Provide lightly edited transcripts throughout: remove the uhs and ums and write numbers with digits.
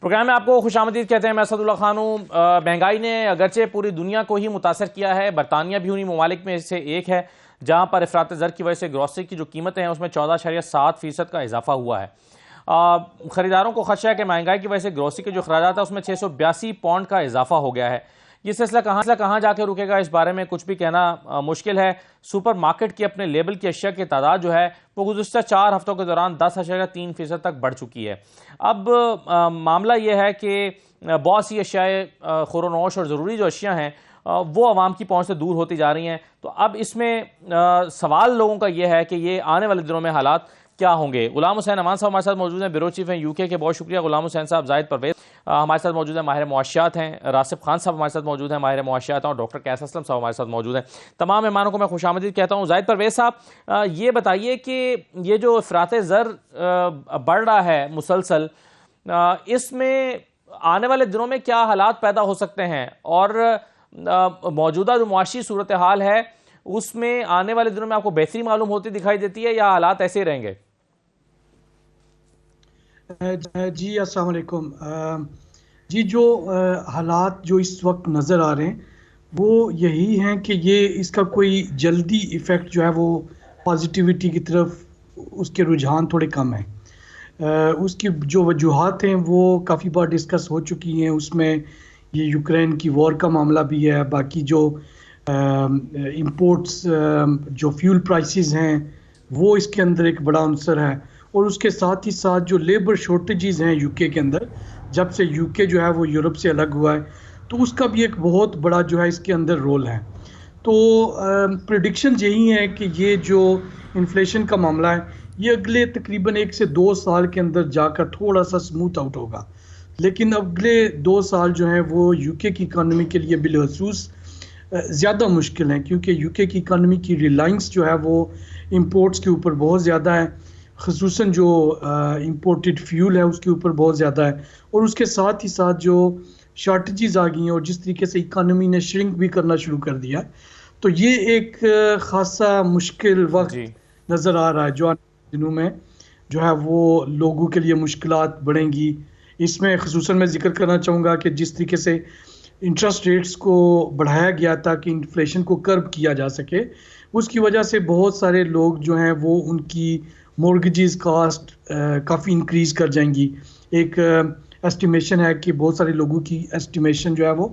Programme میں آپ کو خوش آمدید کہتے ہیں. میں اسد اللہ خان ہوں. مہنگائی نے اگرچہ پوری دنیا کو ہی متاثر کیا ہے. برطانیہ بھی انہی ممالک میں سے ایک ہے جہاں پر افراط زر کی وجہ سے گروسری کی جو قیمتیں ہیں اس میں 14.7% کا اضافہ ہوا ہے. خریداروں کو خدشہ ہے کہ مہنگائی کی وجہ سے گروسری کے جو اخراجات ہیں اس میں 682 پاؤنڈ کا اضافہ ہو گیا ہے. یہ سلسلہ کہاں جا کے رکے گا اس بارے میں کچھ بھی کہنا مشکل ہے. سپر مارکیٹ کی اپنے لیبل کی اشیاء کی تعداد جو ہے وہ گزشتہ 4 ہفتوں کے دوران 10.3% تک بڑھ چکی ہے. اب معاملہ یہ ہے کہ بہت سی اشیاء خورونوش اور ضروری جو اشیاء ہیں وہ عوام کی پہنچ سے دور ہوتی جا رہی ہیں. تو اب اس میں سوال لوگوں کا یہ ہے کہ یہ آنے والے دنوں میں حالات کیا ہوں گے. غلام حسین امان صاحب ہمارے ساتھ موجود ہیں, بیورو چیف ہیں UK کے. بہت شکریہ غلام حسین صاحب. زاہد پرویز ہمارے ساتھ موجود ہیں, ماہر معاشیات ہیں. راسب خان صاحب ہمارے ساتھ موجود ہیں, ماہر معاشیات ہیں. اور ڈاکٹر قیس اسلم صاحب ہمارے ساتھ موجود ہیں. تمام مہمانوں کو میں خوش آمدید کہتا ہوں. زاہد پرویز صاحب, یہ بتائیے کہ یہ جو افراط زر بڑھ رہا ہے مسلسل, اس میں آنے والے دنوں میں کیا حالات پیدا ہو سکتے ہیں, اور موجودہ جو معاشی صورتحال ہے اس میں آنے والے دنوں میں آپ کو بہتری معلوم ہوتی دکھائی دیتی ہے یا حالات ایسے رہیں گے؟ جی السلام علیکم. جی جو حالات جو اس وقت نظر آ رہے ہیں وہ یہی ہیں کہ یہ اس کا کوئی جلدی ایفیکٹ جو ہے وہ پازیٹیوٹی کی طرف اس کے رجحان تھوڑے کم ہیں. اس کی جو وجوہات ہیں وہ کافی بار ڈسکس ہو چکی ہیں. اس میں یہ یوکرین کی وار کا معاملہ بھی ہے, باقی جو امپورٹس جو فیول پرائسز ہیں وہ اس کے اندر ایک بڑا عنصر ہے, اور اس کے ساتھ ہی ساتھ جو لیبر شارٹیجز ہیں UK کے اندر, جب سے UK جو ہے وہ یورپ سے الگ ہوا ہے تو اس کا بھی ایک بہت بڑا جو ہے اس کے اندر رول ہے. تو پریڈکشن یہی ہے کہ یہ جو انفلیشن کا معاملہ ہے یہ اگلے تقریباً 1 سے 2 سال کے اندر جا کر تھوڑا سا سموتھ آؤٹ ہوگا, لیکن اگلے 2 سال جو ہیں وہ UK کی اکانومی کے لیے بالخصوص زیادہ مشکل ہیں, کیونکہ UK کی اکانومی کی ریلائنس جو ہے وہ امپورٹس کے اوپر بہت زیادہ ہے, خصوصاً جو امپورٹڈ فیول ہے اس کے اوپر بہت زیادہ ہے, اور اس کے ساتھ ہی ساتھ جو شارٹیجز آ گئی ہیں اور جس طریقے سے اکانومی نے شرنک بھی کرنا شروع کر دیا, تو یہ ایک خاصا مشکل وقت نظر آ رہا ہے جو آنے دنوں میں جو ہے وہ لوگوں کے لیے مشکلات بڑھیں گی. اس میں خصوصاً میں ذکر کرنا چاہوں گا کہ جس طریقے سے انٹرسٹ ریٹس کو بڑھایا گیا تاکہ انفلیشن کو کرب کیا جا سکے, اس کی وجہ سے بہت سارے لوگ جو ہیں وہ ان کی مورگیجز کاسٹ کافی انکریز کر جائیں گی. ایک ایسٹیمیشن ہے کہ بہت سارے لوگوں کی ایسٹیمیشن جو ہے وہ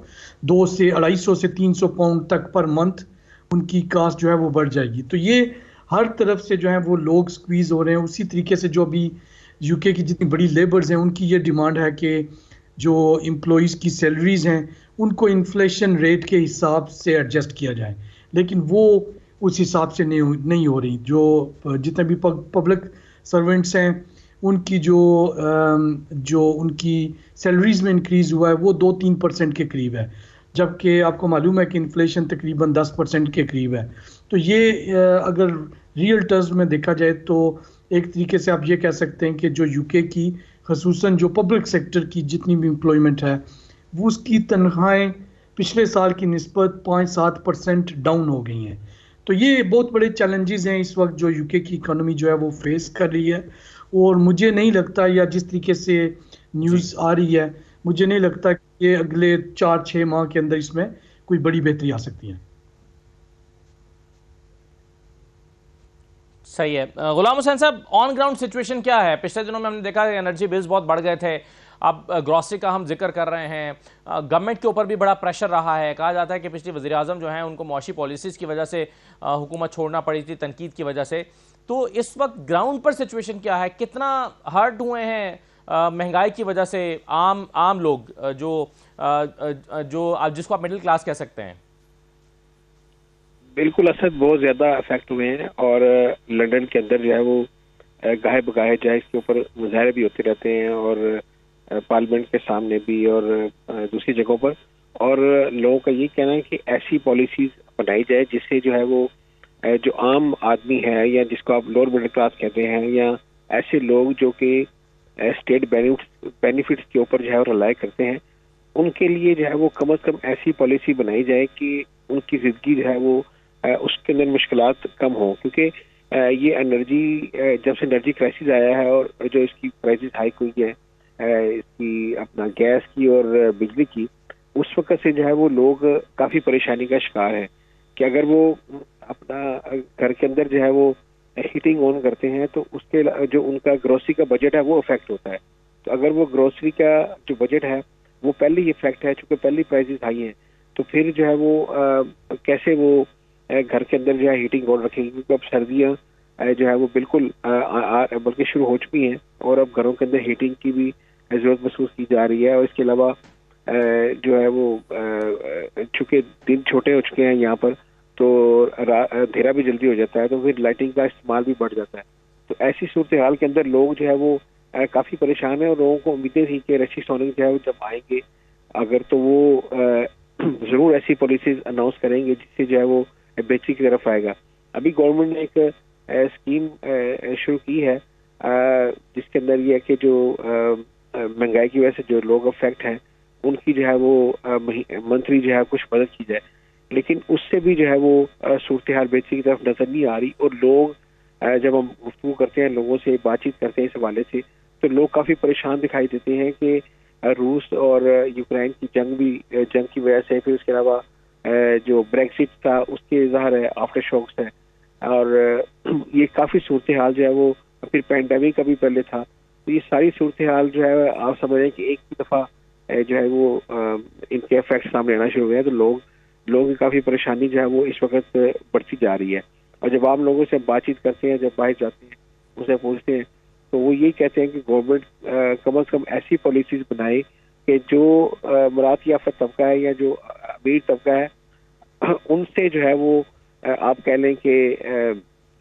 250 سے 300 پاؤنڈ تک پر منتھ ان کی کاسٹ جو ہے وہ بڑھ جائے گی. تو یہ ہر طرف سے جو ہے وہ لوگ سکویز ہو رہے ہیں. اسی طریقے سے جو ابھی UK کی جتنی بڑی لیبرز ہیں ان کی یہ ڈیمانڈ ہے کہ جو امپلائیز کی سیلریز ہیں ان کو انفلیشن ریٹ کے حساب سے ایڈجسٹ کیا جائے, لیکن وہ اس حساب سے نہیں ہو رہی. جو جتنے بھی پبلک سرونٹس ہیں ان کی جو ان کی سیلریز میں انکریز ہوا ہے وہ 2-3% کے قریب ہے, جبکہ آپ کو معلوم ہے کہ انفلیشن تقریباً 10% کے قریب ہے. تو یہ اگر ریئل ٹرمز میں دیکھا جائے تو ایک طریقے سے آپ یہ کہہ سکتے ہیں کہ جو UK کی خصوصاً جو پبلک سیکٹر کی جتنی بھی امپلائمنٹ ہے وہ اس کی تنخواہیں پچھلے سال کی نسبت 5-7% ڈاؤن ہو گئی ہیں. تو یہ بہت بڑے چیلنجز ہیں اس وقت جو UK کی اکانومی جو ہے وہ فیس کر رہی ہے, اور مجھے نہیں لگتا, یا جس طریقے سے نیوز آ رہی ہے مجھے نہیں لگتا کہ یہ اگلے 4-6 ماہ کے اندر اس میں کوئی بڑی بہتری آ سکتی ہے. صحیح ہے. غلام حسین صاحب, آن گراؤنڈ سچویشن کیا ہے؟ پچھلے دنوں میں ہم نے دیکھا کہ انرجی بلز بہت بڑھ گئے تھے, اب گروسری کا ہم ذکر کر رہے ہیں, گورنمنٹ کے اوپر بھی بڑا پریشر رہا ہے. کہا جاتا ہے کہ پچھلی وزیر اعظم جو ہیں ان کو معاشی پالیسیز کی وجہ سے حکومت چھوڑنا پڑی تھی, تنقید کی وجہ سے. تو اس وقت گراؤنڈ پر سچویشن کیا ہے؟ کتنا ہرٹ ہوئے ہیں مہنگائی کی وجہ سے عام لوگ جو جس کو آپ مڈل کلاس کہہ سکتے ہیں؟ بالکل اسد, بہت زیادہ افیکٹ ہوئے ہیں, اور لنڈن کے اندر جو ہے وہ گاہے بگاہے جو ہے اس کے اوپر مظاہرے بھی ہوتے رہتے ہیں, اور پارلیمنٹ کے سامنے بھی اور دوسری جگہوں پر. اور لوگوں کا یہ کہنا ہے کہ ایسی پالیسیز بنائی جائے جس سے جو ہے وہ جو عام آدمی ہے, یا جس کو آپ لوور مڈل کلاس کہتے ہیں, یا ایسے لوگ جو کہ اسٹیٹ بینیفٹس کے اوپر جو ہے رلائی کرتے ہیں, ان کے لیے جو ہے وہ کم از کم ایسی پالیسی بنائی جائے کہ ان کی زندگی جو ہے وہ اس کے اندر مشکلات کم ہوں. کیونکہ یہ انرجی جب سے انرجی کرائسس آیا ہے اور جو اس کی پرائسز ہائیک ہوئی ہے, اس کی اپنا گیس کی اور بجلی کی، اس وقت سے جو ہے وہ لوگ کافی پریشانی کا شکار ہے کہ اگر وہ اپنا گھر کے اندر جو ہے وہ ہیٹنگ آن کرتے ہیں تو اس کے جو ان کا گروسری کا بجٹ ہے وہ افیکٹ ہوتا ہے. تو اگر وہ گروسری کا جو بجٹ ہے وہ پہلے ہی افیکٹ ہے، چونکہ پہلی پرائزز ہائی ہیں، تو پھر جو ہے وہ کیسے وہ گھر کے اندر جو ہے ہیٹنگ آن رکھیں گے، کیونکہ اب سردیاں جو ہے وہ بالکل بلکہ شروع ہو چکی ہیں اور اب گھروں کے اندر ہیٹنگ کی بھی ضرورت محسوس کی جا رہی ہے. اور اس کے علاوہ جو ہے وہ چونکہ دن چھوٹے ہو چکے ہیں یہاں پر تو اندھیرا بھی جلدی ہو جاتا ہے، تو پھر لائٹنگ کا استعمال بھی بڑھ جاتا ہے. تو ایسی صورتحال کے اندر لوگ جو ہے وہ کافی پریشان ہیں، اور لوگوں کو امیدیں تھی کہ رشید سونک جو ہے وہ جب آئیں گے اگر تو وہ ضرور ایسی پالیسیز اناؤنس کریں گے جس سے جو ہے وہ بہتری کی طرف آئے گا. ابھی گورنمنٹ نے ایک اسکیم شروع کی ہے جس کے اندر یہ ہے کہ جو مہنگائی کی وجہ سے جو لوگ افیکٹ ہیں ان کی جو ہے وہ منتھلی جو ہے کچھ مدد کی جائے، لیکن اس سے بھی جو ہے وہ صورتحال بہتری کی طرف نظر نہیں آ رہی. اور لوگ جب ہم گفتگو کرتے ہیں، لوگوں سے بات چیت کرتے ہیں اس حوالے سے، تو لوگ کافی پریشان دکھائی دیتے ہیں کہ روس اور یوکرائن کی جنگ کی وجہ سے، پھر اس کے علاوہ جو بریکزٹ تھا اس کے ظاہر ہے آفٹر شاکس ہے، اور یہ کافی صورتحال جو ہے وہ پھر پینڈیمک کا بھی پہلے تھا. تو یہ ساری صورتحال جو ہے آپ سمجھ رہے ہیں کہ ایک ہی دفعہ جو ہے وہ ان کے افیکٹ سامنے آنا شروع ہو گئے، تو لوگوں کی کافی پریشانی جو ہے وہ اس وقت بڑھتی جا رہی ہے. اور جب آپ لوگوں سے بات چیت کرتے ہیں، جب باہر جاتے ہیں، اسے پوچھتے ہیں، تو وہ یہی کہتے ہیں کہ گورنمنٹ کم از کم ایسی پالیسیز بنائے کہ جو مراعات یافتہ طبقہ ہے یا جو امیر طبقہ ہے ان سے جو ہے وہ آپ کہہ لیں کہ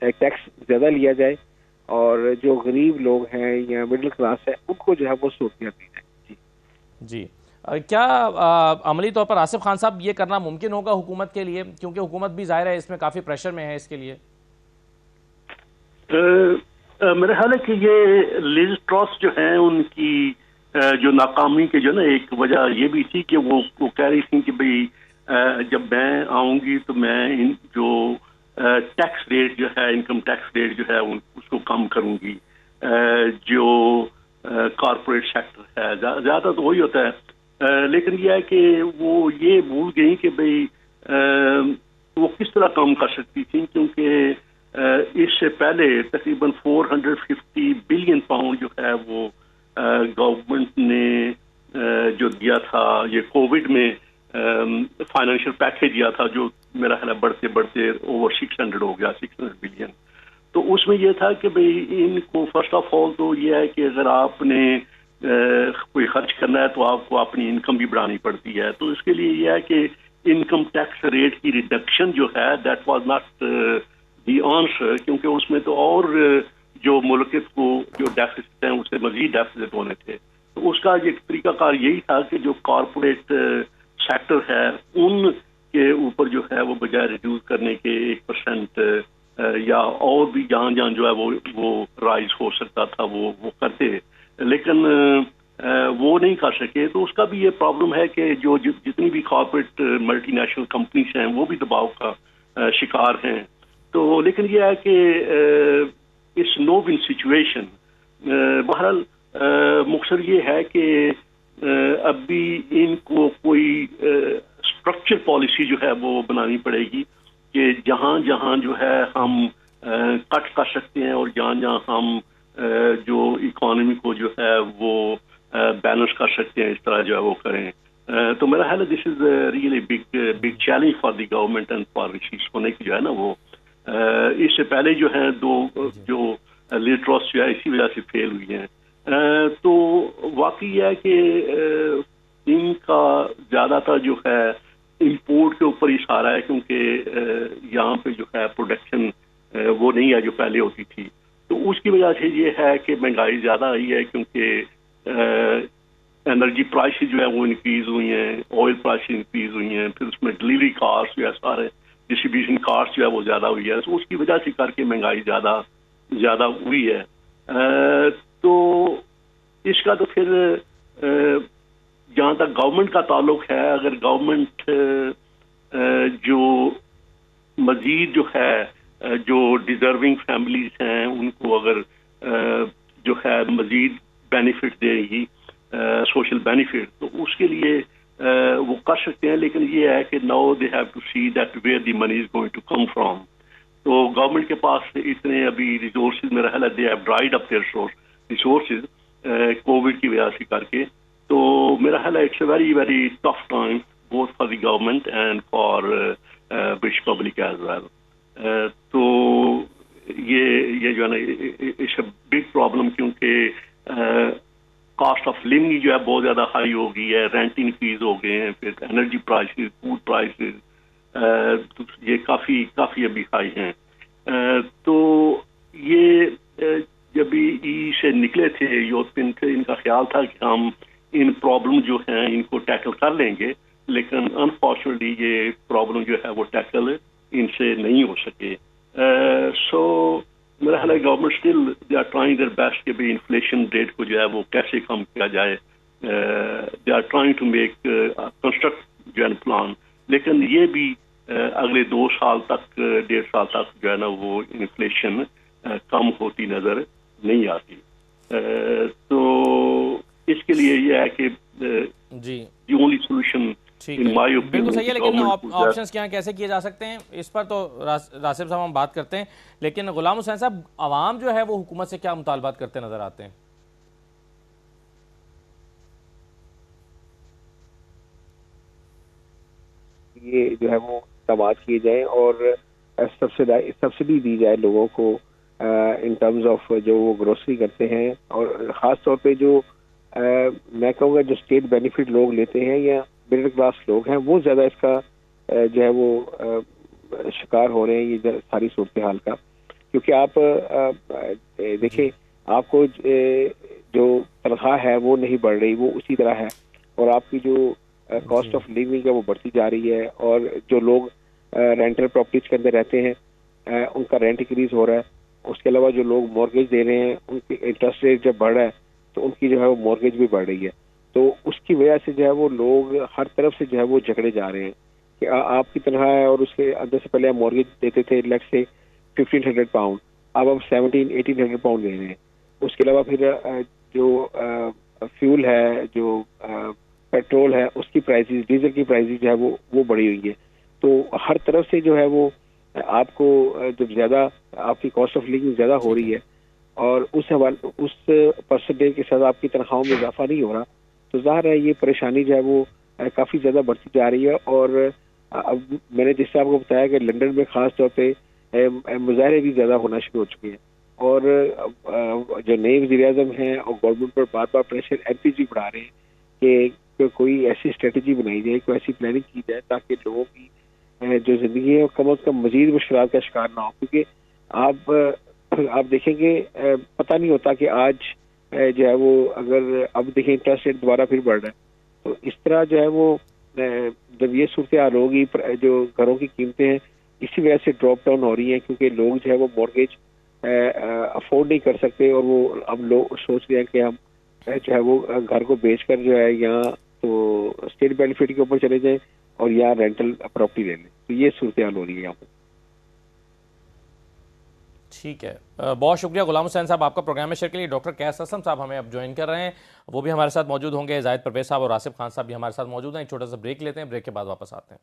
ٹیکس زیادہ لیا جائے، اور جو غریب لوگ ہیں یا مڈل کلاس ہے ان کو جو ہے وہ سہولتیں دی جائیں. جی کیا عملی طور پر آصف خان صاحب یہ کرنا ممکن ہوگا حکومت کے لیے، کیونکہ حکومت بھی ظاہر ہے اس میں کافی پریشر میں ہے اس کے لیے؟ میرا خیال ہے کہ یہ لیز ٹراس جو ہیں ان کی جو ناکامی کے جو نا ایک وجہ یہ بھی تھی کہ وہ کہہ رہی تھیں کہ بھئی جب میں آؤں گی تو میں جو ٹیکس ریٹ جو ہے، انکم ٹیکس ریٹ جو ہے اس کو کم کروں گی. جو کارپوریٹ سیکٹر ہے زیادہ تو وہی ہوتا ہے، لیکن یہ ہے کہ وہ یہ بھول گئی کہ بھئی وہ کس طرح کام کر سکتی تھیں، کیونکہ اس سے پہلے تقریباً 450 بلین پاؤنڈ جو ہے وہ گورنمنٹ نے جو دیا تھا یہ کووڈ میں فائنینشیل پیکیج دیا تھا، جو میرا خیال ہے بڑھتے بڑھتے اوور 600 ہو گیا، 600 بلین. تو اس میں یہ تھا کہ بھئی ان کو فرسٹ آف آل تو یہ ہے کہ اگر آپ نے کوئی خرچ کرنا ہے تو آپ کو اپنی انکم بھی بڑھانی پڑتی ہے. تو اس کے لیے یہ ہے کہ انکم ٹیکس ریٹ کی ریڈکشن جو ہے that was not the answer, کیونکہ اس میں تو اور جو ملک کو جو ڈیفیسٹ ہیں اس سے مزید ڈیفیسٹ ہونے تھے. تو اس کا ایک طریقہ کار یہی تھا کہ جو کارپوریٹ سیکٹر ہے ان کے اوپر جو ہے وہ بجائے ریڈیوس کرنے کے 1% یا اور بھی جہاں جہاں جو ہے وہ رائز ہو سکتا تھا وہ کرتے، لیکن وہ نہیں کر سکے. تو اس کا بھی یہ پرابلم ہے کہ جو جتنی بھی کارپوریٹ ملٹی نیشنل کمپنیز ہیں وہ بھی دباؤ کا شکار ہیں. تو لیکن یہ ہے کہ اس نو ون سچویشن بہرحال مقصد یہ ہے کہ اب بھی ان کو کوئی اسٹرکچر پالیسی جو ہے وہ بنانی پڑے گی کہ جہاں جہاں جو ہے ہم کٹ کر سکتے ہیں اور جہاں جہاں ہم جو اکانومی کو جو ہے وہ بیلنس کر سکتے ہیں اس طرح جو ہے وہ کریں. تو میرا خیال ہے this is really big challenge for the government and for Rishi Sunak کی جو ہے نا وہ اس سے پہلے جو ہیں دو جو لیٹرس جو ہے اسی وجہ سے فیل ہوئی ہیں. تو واقعی یہ ہے کہ ان کا زیادہ تر جو ہے امپورٹ کے اوپر ہی سارا ہے، کیونکہ یہاں پہ جو ہے پروڈکشن وہ نہیں ہے جو پہلے ہوتی تھی. تو اس کی وجہ سے یہ ہے کہ مہنگائی زیادہ آئی ہے، کیونکہ انرجی پرائسز جو ہے وہ انکریز ہوئی ہیں، آئل پرائسز انکریز ہوئی ہیں، پھر اس میں ڈلیوری کاسٹ جو ہے سارے ڈسٹریبیوشن کاسٹ جو ہے وہ زیادہ ہوئی ہے. تو اس کی وجہ سے کر کے مہنگائی زیادہ ہوئی ہے. تو اس کا تو پھر جہاں تک گورنمنٹ کا تعلق ہے، اگر گورنمنٹ جو مزید جو ہے جو ڈیزرونگ فیملیز ہیں ان کو اگر جو ہے مزید بینیفٹ دے گی, سوشل بینیفٹ, تو اس کے لیے وہ کر سکتے ہیں. لیکن یہ ہے کہ now they have to see that where the money is going to come from. تو گورنمنٹ کے پاس اتنے ابھی ریسورسز میرا خیال ہے they have dried up their resources COVID کی وجہ سے کر کے. تو میرا خیال ہے it's a very very tough time both for the government and for British public as well. تو یہ جو ہے نا اٹس اے بگ پرابلم, کیونکہ کاسٹ آف لیونگ جو ہے بہت زیادہ ہائی ہو گئی ہے, رینٹ انکریز ہو گئے ہیں, پھر انرجی پرائسز, فوڈ پرائسز یہ کافی ابھی ہائی ہیں. تو یہ جب ای سے نکلے تھے یورپین تھے, ان کا خیال تھا کہ ہم ان پرابلم جو ہیں ان کو ٹیکل کر لیں گے, لیکن انفارچونیٹلی یہ پرابلم جو ہے وہ ٹیکل ان سے نہیں ہو سکے. سو میرا خیال ہے government still they are trying their best کہ بھائی انفلیشن ریٹ کو جو ہے وہ کیسے کم کیا جائے. They are trying to make construct جو ہے پلان, لیکن یہ بھی اگلے 2 سال تک 1.5 سال تک جو ہے نا وہ انفلیشن کم ہوتی نظر نہیں آتی. تو اس کے لیے یہ ہے کہ جی دی اونلی سولوشن بالکل صحیح ہے, لیکن آپشنز کیا کیسے کیے جا سکتے ہیں اس پر تو راسب صاحب ہم بات کرتے ہیں. لیکن غلام حسین صاحب, عوام جو ہے وہ حکومت سے کیا مطالبات کرتے نظر آتے ہیں؟ یہ جو ہے وہ اقدامات کیے جائیں اور سبسڈی دی جائے لوگوں کو ان ٹرمز آف جو وہ گروسری کرتے ہیں, اور خاص طور پہ جو میں کہوں گا جو اسٹیٹ بینیفٹ لوگ لیتے ہیں یا مڈل کلاس لوگ ہیں, وہ زیادہ اس کا جو ہے وہ شکار ہو رہے ہیں یہ ساری صورتحال کا. کیونکہ آپ دیکھیں, آپ کو جو تنخواہ ہے وہ نہیں بڑھ رہی, وہ اسی طرح ہے, اور آپ کی جو کاسٹ آف لیونگ ہے وہ بڑھتی جا رہی ہے, اور جو لوگ رینٹل پراپرٹیز کے اندر رہتے ہیں ان کا رینٹ انکریز ہو رہا ہے. اس کے علاوہ جو لوگ مورگیج دے رہے ہیں ان کی انٹرسٹ ریٹ جب بڑھ رہا ہے تو ان کی جو ہے وہ مورگیج بھی بڑھ رہی ہے. تو اس کی وجہ سے جو ہے وہ لوگ ہر طرف سے جو ہے وہ جھگڑے جا رہے ہیں کہ آپ کی تنخواہ ہے اور اس کے اندر سے پہلے آپ مورگیج دیتے تھے لیٹ سے 1500 پاؤنڈ, اب آپ 1700-1800 پاؤنڈ دے رہے ہیں. اس کے علاوہ پھر جو فیول ہے, جو پیٹرول ہے, اس کی پرائسز, ڈیزل کی پرائسز جو ہے وہ بڑھی ہوئی ہے. تو ہر طرف سے جو ہے وہ آپ کو جب زیادہ آپ کی کاسٹ آف لیونگ زیادہ ہو رہی ہے اور اس پرسنٹیج کے ساتھ آپ کی تنخواہوں میں اضافہ نہیں ہو رہا, تو ظاہر ہے یہ پریشانی جو ہے وہ کافی زیادہ بڑھتی جا رہی ہے. اور اب میں نے جس سے آپ کو بتایا کہ لنڈن میں خاص طور پہ مظاہرے بھی زیادہ ہونا شروع ہو چکے ہیں, اور جو نئے وزیر اعظم ہیں اور گورنمنٹ پر بار بار پریشر ایم پیز بھی بڑھا رہے ہیں کہ کوئی ایسی اسٹریٹجی بنائی جائے, کوئی ایسی پلاننگ کی جائے تاکہ لوگوں کی جو زندگی ہے کم از کم مزید مشکلات کا شکار نہ ہو. کیونکہ آپ دیکھیں گے پتہ نہیں ہوتا کہ آج جو ہے وہ اگر اب دیکھیں انٹرسٹ ریٹ دوبارہ پھر بڑھ رہا ہے, تو اس طرح جو ہے وہ جب یہ صورتحال ہوگی, جو گھروں کی قیمتیں ہیں اسی وجہ سے ڈراپ ڈاؤن ہو رہی ہیں, کیونکہ لوگ جو ہے وہ مورگیج افورڈ نہیں کر سکتے, اور وہ اب لوگ سوچ رہے ہیں کہ ہم جو ہے وہ گھر کو بیچ کر جو ہے یا تو اسٹیٹ بینیفٹ کے اوپر چلے جائیں اور یا رینٹل پراپرٹی لے لیں. تو یہ صورتحال ہو رہی ہے یہاں پر. ٹھیک ہے, بہت شکریہ غلام حسین صاحب آپ کا پروگرام میں شیئر کے لیے. ڈاکٹر قیس اسلم صاحب ہمیں اب جوائن کر رہے ہیں, وہ بھی ہمارے ساتھ موجود ہوں گے. زاہد پرویز صاحب اور راسب خان صاحب بھی ہمارے ساتھ موجود ہیں. ایک چھوٹا سا بریک لیتے ہیں, بریک کے بعد واپس آتے ہیں.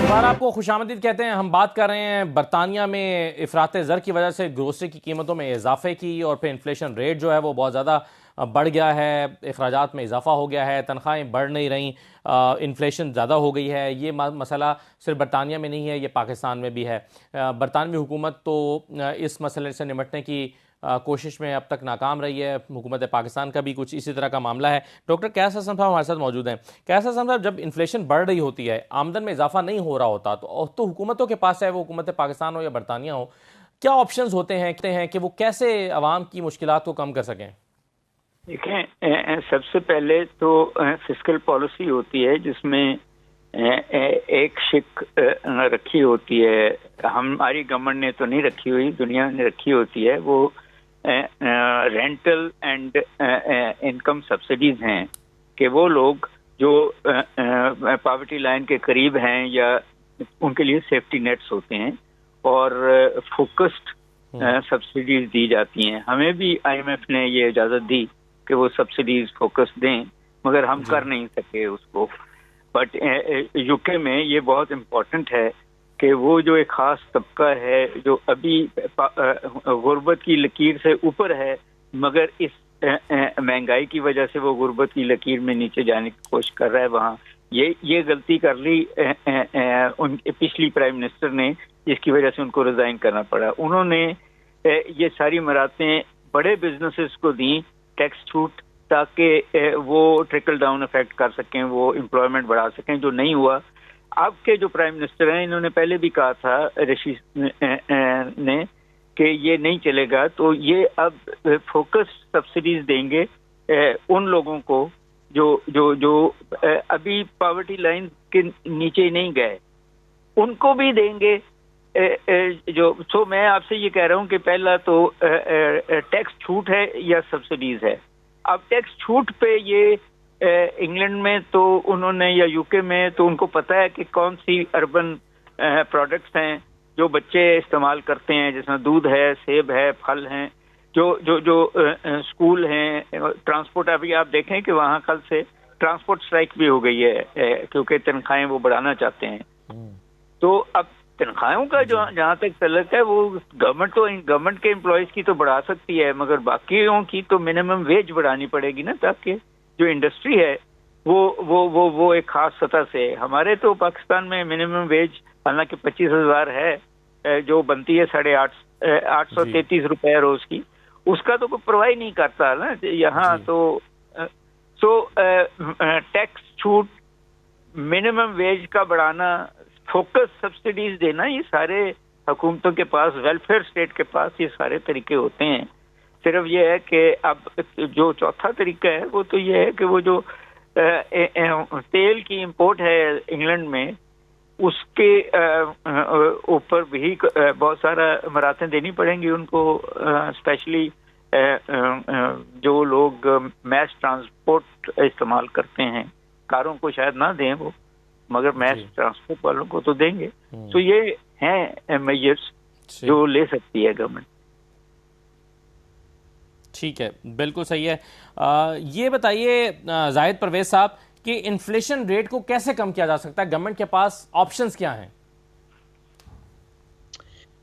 دوبارہ آپ کو خوش آمدید کہتے ہیں. ہم بات کر رہے ہیں برطانیہ میں افراط زر کی وجہ سے گروسری کی قیمتوں میں اضافے کی, اور پھر انفلیشن ریٹ جو ہے وہ بہت زیادہ بڑھ گیا ہے, اخراجات میں اضافہ ہو گیا ہے, تنخواہیں بڑھ نہیں رہیں, انفلیشن زیادہ ہو گئی ہے. یہ مسئلہ صرف برطانیہ میں نہیں ہے, یہ پاکستان میں بھی ہے. برطانوی حکومت تو اس مسئلے سے نمٹنے کی کوشش میں اب تک ناکام رہی ہے. حکومت پاکستان کا بھی کچھ اسی طرح کا معاملہ ہے. ڈاکٹر قیس اسلم صاحب ہمارے ساتھ موجود ہیں. قیس اسلم صاحب, جب انفلیشن بڑھ رہی ہوتی ہے, آمدن میں اضافہ نہیں ہو رہا ہوتا, تو حکومتوں کے پاس, چاہے وہ حکومت پاکستان ہو یا برطانیہ ہو, کیا آپشنز ہوتے ہیں کہ وہ کیسے عوام کی مشکلات کو کم کر سکیں؟ دیکھیں, سب سے پہلے تو فسکل پالیسی ہوتی ہے جس میں ایک شک رکھی ہوتی ہے. ہماری گورنمنٹ نے تو نہیں رکھی ہوئی, دنیا نے رکھی ہوتی ہے. وہ رینٹل اینڈ انکم سبسڈیز ہیں کہ وہ لوگ جو پاورٹی لائن کے قریب ہیں یا ان کے لیے سیفٹی نیٹس ہوتے ہیں اور فوکسڈ سبسڈیز دی جاتی ہیں. ہمیں بھی آئی ایم ایف نے یہ اجازت دی کہ وہ سبسڈیز فوکس دیں مگر ہم کر نہیں سکے اس کو. بٹ یو کے میں یہ بہت امپورٹنٹ ہے کہ وہ جو ایک خاص طبقہ ہے جو ابھی غربت کی لکیر سے اوپر ہے مگر اس مہنگائی کی وجہ سے وہ غربت کی لکیر میں نیچے جانے کی کوشش کر رہا ہے, وہاں یہ غلطی کر لی ان پچھلی پرائم منسٹر نے, جس کی وجہ سے ان کو ریزائن کرنا پڑا. انہوں نے یہ ساری مراتیں بڑے بزنسز کو دیں ٹیکس چھوٹ تاکہ وہ ٹرکل ڈاؤن افیکٹ کر سکیں, وہ امپلائمنٹ بڑھا سکیں, جو نہیں ہوا. اب کے جو پرائم منسٹر ہیں انہوں نے پہلے بھی کہا تھا رشی نے کہ یہ نہیں چلے گا, تو یہ اب فوکس سبسڈیز دیں گے ان لوگوں کو جو جو جو ابھی پاورٹی لائن کے نیچے نہیں گئے, ان کو بھی دیں گے جو. تو میں آپ سے یہ کہہ رہا ہوں کہ پہلا تو ٹیکس چھوٹ ہے یا سبسڈیز ہے. اب ٹیکس چھوٹ پہ یہ انگلینڈ میں تو انہوں نے یا یو کے میں تو ان کو پتہ ہے کہ کون سی اربن پروڈکٹس ہیں جو بچے استعمال کرتے ہیں, جس میں دودھ ہے, سیب ہے, پھل ہیں, جو اسکول ہیں, ٹرانسپورٹ. ابھی آپ دیکھیں کہ وہاں کل سے ٹرانسپورٹ اسٹرائک بھی ہو گئی ہے کیونکہ تنخواہیں وہ بڑھانا چاہتے ہیں. تو اب تنخواہوں کا جو جہاں تک تعلق ہے وہ گورنمنٹ کے امپلائیز کی تو بڑھا سکتی ہے مگر باقیوں کی تو منیمم ویج بڑھانی پڑے گی نا, تاکہ جو انڈسٹری ہے وہ ایک خاص سطح سے. ہمارے تو پاکستان میں منیمم ویج حالانکہ 25,000 ہے جو بنتی ہے 833 روپے روز کی, اس کا تو کوئی پرواہ نہیں کرتا نا یہاں. تو ٹیکس چھوٹ, منیمم ویج کا بڑھانا, فوکس سبسڈیز دینا, یہ سارے حکومتوں کے پاس, ویلفیئر اسٹیٹ کے پاس یہ سارے طریقے ہوتے ہیں. صرف یہ ہے کہ اب جو چوتھا طریقہ ہے وہ تو یہ ہے کہ وہ جو تیل کی امپورٹ ہے انگلینڈ میں اس کے اوپر بھی بہت سارا مراتیں دینی پڑیں گی ان کو, اسپیشلی جو لوگ میس ٹرانسپورٹ استعمال کرتے ہیں. کاروں کو شاید نہ دیں وہ, مگر میس ٹرانسپورٹ والوں کو تو دیں گے. تو یہ ہیں میجرز جو لے سکتی ہے گورنمنٹ. ٹھیک ہے, بالکل صحیح ہے. یہ بتائیے زاہد پرویز صاحب کہ انفلیشن ریٹ کو کیسے کم کیا جا سکتا ہے, گورنمنٹ کے پاس آپشنز کیا ہیں؟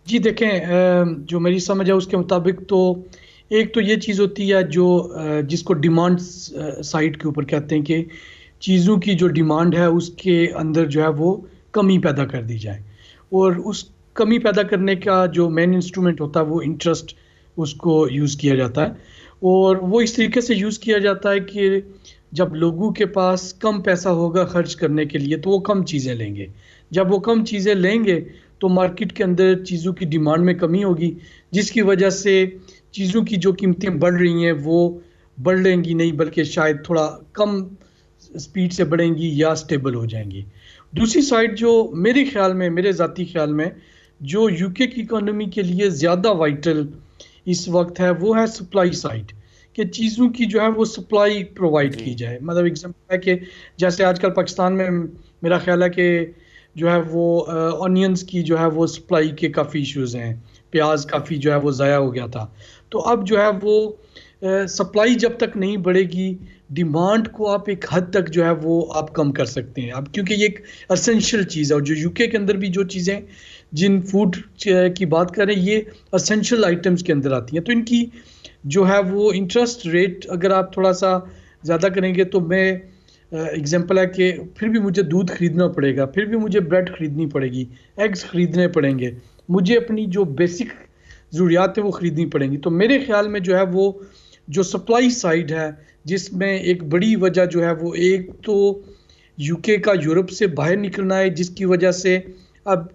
جی دیکھیں, جو میری سمجھ ہے اس کے مطابق تو ایک تو یہ چیز ہوتی ہے جو جس کو ڈیمانڈ سائڈ کے اوپر کہتے ہیں کہ چیزوں کی جو ڈیمانڈ ہے اس کے اندر جو ہے وہ کمی پیدا کر دی جائے, اور اس کمی پیدا کرنے کا جو مین انسٹرومنٹ ہوتا ہے وہ انٹرسٹ اس کو یوز کیا جاتا ہے. اور وہ اس طریقے سے یوز کیا جاتا ہے کہ جب لوگوں کے پاس کم پیسہ ہوگا خرچ کرنے کے لیے تو وہ کم چیزیں لیں گے. جب وہ کم چیزیں لیں گے تو مارکیٹ کے اندر چیزوں کی ڈیمانڈ میں کمی ہوگی, جس کی وجہ سے چیزوں کی جو قیمتیں بڑھ رہی ہیں وہ بڑھ لیں گی نہیں, بلکہ شاید تھوڑا کم سپیڈ سے بڑھیں گی یا سٹیبل ہو جائیں گی. دوسری سائڈ جو میرے خیال میں, میرے ذاتی خیال میں جو یو کے کی اکانومی کے لیے زیادہ وائٹل اس وقت ہے وہ ہے سپلائی سائڈ, کہ چیزوں کی جو ہے وہ سپلائی پرووائڈ کی جائے. مطلب ایگزامپل ہے کہ جیسے آج کل پاکستان میں میرا خیال ہے کہ جو ہے وہ آنینز کی جو ہے وہ سپلائی کے کافی ایشوز ہیں, پیاز کافی جو ہے وہ ضائع ہو گیا تھا. تو اب جو ہے وہ سپلائی جب تک نہیں بڑھے گی ڈیمانڈ کو آپ ایک حد تک جو ہے وہ آپ کم کر سکتے ہیں. اب کیونکہ یہ ایک اسینشیل چیز ہے, اور جو یو کے اندر بھی جو چیزیں جن فوڈ کی بات کر رہے ہیں یہ اسینشیل آئٹمس کے اندر آتی ہیں, تو ان کی جو ہے وہ انٹرسٹ ریٹ اگر آپ تھوڑا سا زیادہ کریں گے تو میں ایگزامپل ہے کہ پھر بھی مجھے دودھ خریدنا پڑے گا, پھر بھی مجھے بریڈ خریدنی پڑے گی, ایگز خریدنے پڑیں گے, مجھے اپنی جو بیسک ضروریات ہیں وہ خریدنی پڑیں گی. تو میرے خیال میں جو ہے وہ جو سپلائی سائڈ ہے جس میں ایک بڑی وجہ جو ہے وہ ایک تو یو کے کا یورپ سے باہر نکلنا ہے, جس کی وجہ سے اب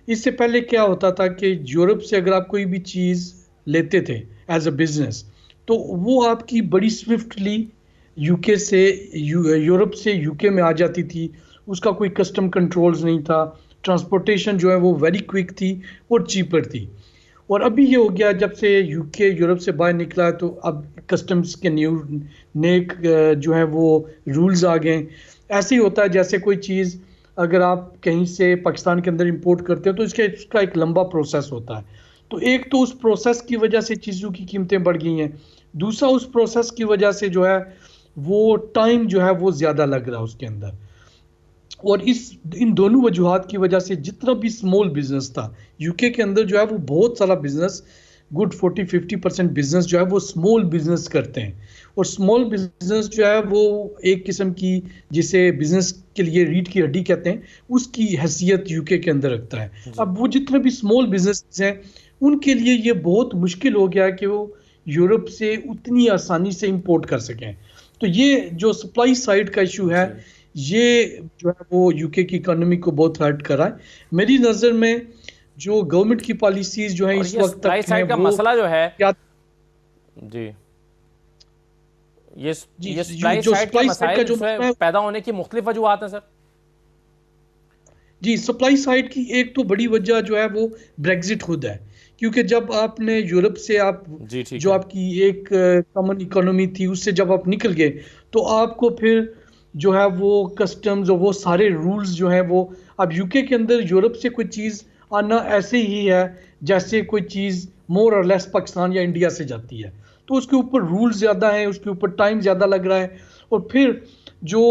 اس سے پہلے کیا ہوتا تھا کہ یورپ سے اگر آپ کوئی بھی چیز لیتے تھے ایز اے بزنس تو وہ آپ کی بڑی سوئفٹلی یو کے سے یورپ سے یو کے میں آ جاتی تھی, اس کا کوئی کسٹم کنٹرولز نہیں تھا, ٹرانسپورٹیشن جو ہے وہ ویری کوئک تھی اور چیپر تھی. اور ابھی یہ ہو گیا جب سے یو کے یورپ سے باہر نکلا ہے تو اب کسٹمز کے نیک جو ہے وہ رولز آ گئے. ایسے ہی ہوتا ہے جیسے کوئی چیز اگر آپ کہیں سے پاکستان کے اندر امپورٹ کرتے ہو تو اس کا ایک لمبا پروسیس ہوتا ہے. تو ایک تو اس پروسیس کی وجہ سے چیزوں کی قیمتیں بڑھ گئی ہیں, دوسرا اس پروسیس کی وجہ سے جو ہے وہ ٹائم جو ہے وہ زیادہ لگ رہا ہے اس کے اندر. اور ان دونوں وجوہات کی وجہ سے جتنا بھی اسمال بزنس تھا یو کے اندر جو ہے وہ بہت سارا بزنس, گڈ 40-50% بزنس جو ہے وہ اسمال بزنس کرتے ہیں. اور اسمال بزنس جو ہے وہ ایک قسم کی, جسے بزنس کے لیے ریڑھ کی ہڈی کہتے ہیں, اس کی حیثیت یو کے اندر رکھتا ہے. اب وہ جتنے بھی اسمال بزنس ہیں ان کے لیے یہ بہت مشکل ہو گیا کہ وہ یورپ سے اتنی آسانی سے امپورٹ کر سکیں. تو یہ جو سپلائی سائڈ کا ایشو ہے یہ جو ہے وہ یو کے کی اکانومی کو بہت ہرٹ کر رہا ہے. میری نظر میں جو گورنمنٹ کی پالیسیز جو ہیں اس وقت تک ہیں کا وہ مسئلہ جو ہے جی یہ سپلائی سائڈ کے مسائل پیدا ہونے کی مختلف وجوہات ہیں سر. جی, سپلائی سائڈ کی ایک تو بڑی وجہ جو ہے وہ بریگزٹ خود ہے, کیونکہ جب آپ نے یورپ سے آپ جو آپ کی ایک کامن اکانومی تھی اس سے جب آپ نکل گئے تو آپ کو پھر جو ہے وہ کسٹمز اور وہ سارے رولز جو ہیں وہ اب یو کے اندر یورپ سے کوئی چیز آنا ایسے ہی ہے جیسے کوئی چیز مور اور لیس پاکستان یا انڈیا سے جاتی ہے. تو اس کے اوپر رولز زیادہ ہیں, اس کے اوپر ٹائم زیادہ لگ رہا ہے, اور پھر جو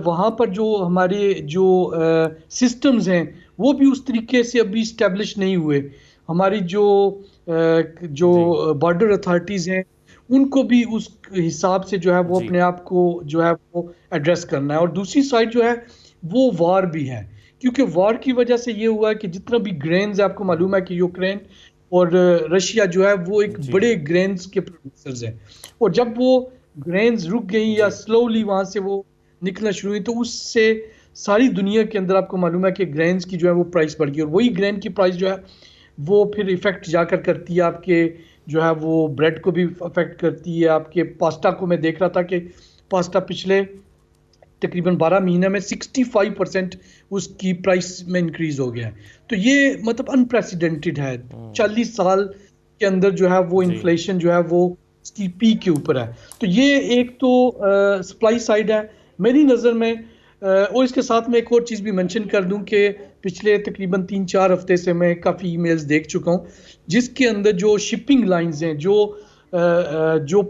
وہاں پر جو ہمارے جو سسٹمز ہیں وہ بھی اس طریقے سے ابھی اسٹیبلش نہیں ہوئے. ہماری جو بارڈر اتھارٹیز ہیں ان کو بھی اس حساب سے جو ہے وہ اپنے آپ کو جو ہے وہ ایڈریس کرنا ہے. اور دوسری سائڈ جو ہے وہ وار بھی ہے, کیونکہ وار کی وجہ سے یہ ہوا ہے کہ جتنا بھی گرینز آپ کو معلوم ہے کہ یوکرین اور رشیا جو ہے وہ ایک بڑے گرینز کے پروڈیوسرز ہیں, اور جب وہ گرینز رک گئی یا سلولی وہاں سے وہ نکلنا شروع ہوئی تو اس سے ساری دنیا کے اندر آپ کو معلوم ہے کہ گرینز کی جو ہے وہ پرائس بڑھ گئی, اور وہی گرین کی پرائس جو ہے وہ پھر ایفیکٹ جا کر کرتی ہے آپ کے جو ہے وہ بریڈ کو بھی افیکٹ کرتی ہے. آپ کے پاستا کو میں دیکھ رہا تھا کہ پاستا پچھلے تقریباً 12 مہینے میں 65% اس کی پرائس میں انکریز ہو گیا ہے. تو یہ مطلب انپریسیڈنٹڈ ہے, 40 سال کے اندر جو ہے وہ انفلیشن جو ہے وہ اس کی پیک کے اوپر ہے. تو یہ ایک تو سپلائی سائڈ ہے میری نظر میں. اور اس کے ساتھ میں ایک اور چیز بھی منشن کر دوں کہ پچھلے تقریباً 3-4 ہفتے سے میں کافی ای میلز دیکھ چکا ہوں جس کے اندر جو شپنگ لائنز ہیں, جو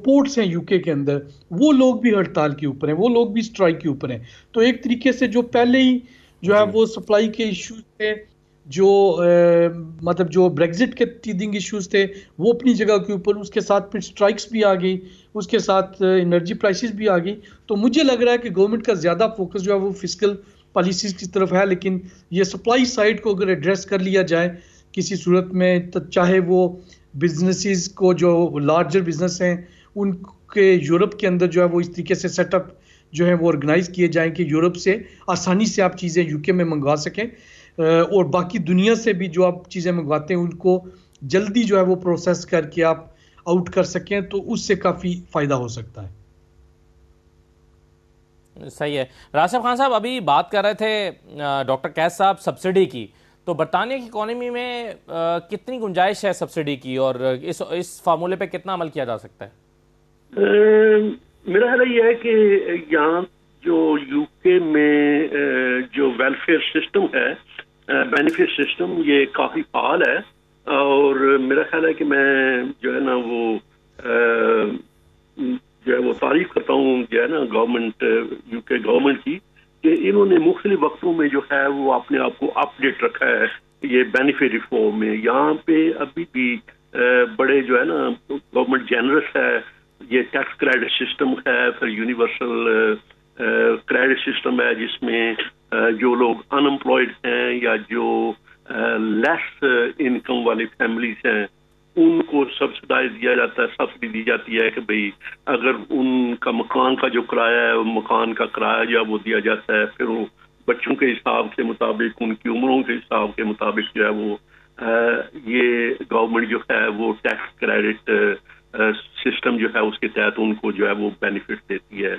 پورٹس ہیں یو کے اندر, وہ لوگ بھی ہڑتال کے اوپر ہیں, وہ لوگ بھی سٹرائک کے اوپر ہیں. تو ایک طریقے سے جو پہلے ہی جو ہے وہ سپلائی کے ایشوز تھے, جو مطلب جو بریگزٹ کے ٹیدنگ ایشوز تھے وہ اپنی جگہ کے اوپر, اس کے ساتھ پھر سٹرائکس بھی آ گئی, اس کے ساتھ انرجی پرائسز بھی آ گئی. تو مجھے لگ رہا ہے کہ گورنمنٹ کا زیادہ فوکس جو ہے وہ فسکل پالیسیز کی طرف ہے, لیکن یہ سپلائی سائڈ کو اگر ایڈریس کر لیا جائے کسی صورت میں, چاہے وہ بزنسز کو جو لارجر بزنس ہیں ان کے یورپ کے اندر جو ہے وہ اس طریقے سے سیٹ اپ جو ہے وہ آرگنائز کیے جائیں کہ یورپ سے آسانی سے آپ چیزیں یو کے میں منگوا سکیں, اور باقی دنیا سے بھی جو آپ چیزیں منگواتے ہیں ان کو جلدی جو ہے وہ پروسیس کر کے آپ آؤٹ کر سکیں, تو اس سے کافی فائدہ ہو سکتا ہے. صحیح ہے. راشد خان صاحب ابھی بات کر رہے تھے ڈاکٹر قیس صاحب سبسڈی کی, تو برطانیہ کی اکانومی میں کتنی گنجائش ہے سبسڈی کی, اور اس فارمولے پہ کتنا عمل کیا جا سکتا ہے؟ میرا خیال یہ ہے کہ یہاں جو یو کے میں جو ویلفیئر سسٹم ہے, بینیفٹ سسٹم, یہ کافی فعال ہے, اور میرا خیال ہے کہ میں جو ہے نا وہ جو ہے وہ تعریف کرتا ہوں جو ہے نا گورنمنٹ, یو کے گورنمنٹ کی, کہ انہوں نے مختلف وقتوں میں جو ہے وہ اپنے آپ کو اپ ڈیٹ رکھا ہے یہ بینیفٹ ریفارم میں. یہاں پہ ابھی بھی بڑے جو ہے نا گورنمنٹ جنرس ہے, یہ ٹیکس کریڈٹ سسٹم ہے, پھر یونیورسل کریڈٹ سسٹم ہے جس میں جو لوگ ان امپلائڈ ہیں یا جو لیس انکم والی فیملیز ہیں ان کو سبسڈائز دیا جاتا ہے, سبسڈی دی جاتی ہے کہ بھئی اگر ان کا مکان کا جو کرایہ ہے, مکان کا کرایہ جو وہ دیا جاتا ہے, پھر وہ بچوں کے حساب کے مطابق, ان کی عمروں کے حساب کے مطابق جو ہے وہ یہ گورنمنٹ جو ہے وہ ٹیکس کریڈٹ سسٹم جو ہے اس کے تحت ان کو جو ہے وہ بینیفٹ دیتی ہے.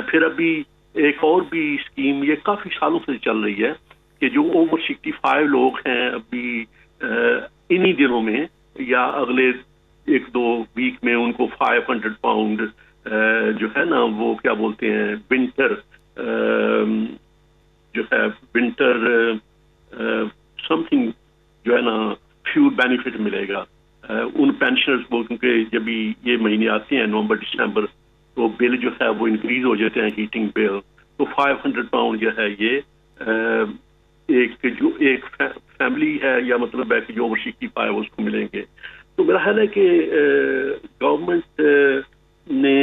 پھر ابھی ایک اور بھی اسکیم یہ کافی سالوں سے چل رہی ہے کہ جو اوور 65 لوگ ہیں ابھی انہی دنوں میں یا اگلے 1-2 ویک میں ان کو 500 پاؤنڈ جو ہے نا وہ کیا بولتے ہیں ونٹر جو ہے ونٹر سم تھنگ جو ہے نا فیول بینیفٹ ملے گا ان پینشنرز کو، کیونکہ جب یہ مہینے آتے ہیں نومبر دسمبر تو بل جو ہے وہ انکریز ہو جاتے ہیں ہیٹنگ بل، تو 500 پاؤنڈ جو ہے یہ ایک فیملی ہے یا مطلب ہے کہ جو اوور 65 اس کو ملیں گے. تو میرا خیال ہے کہ گورنمنٹ نے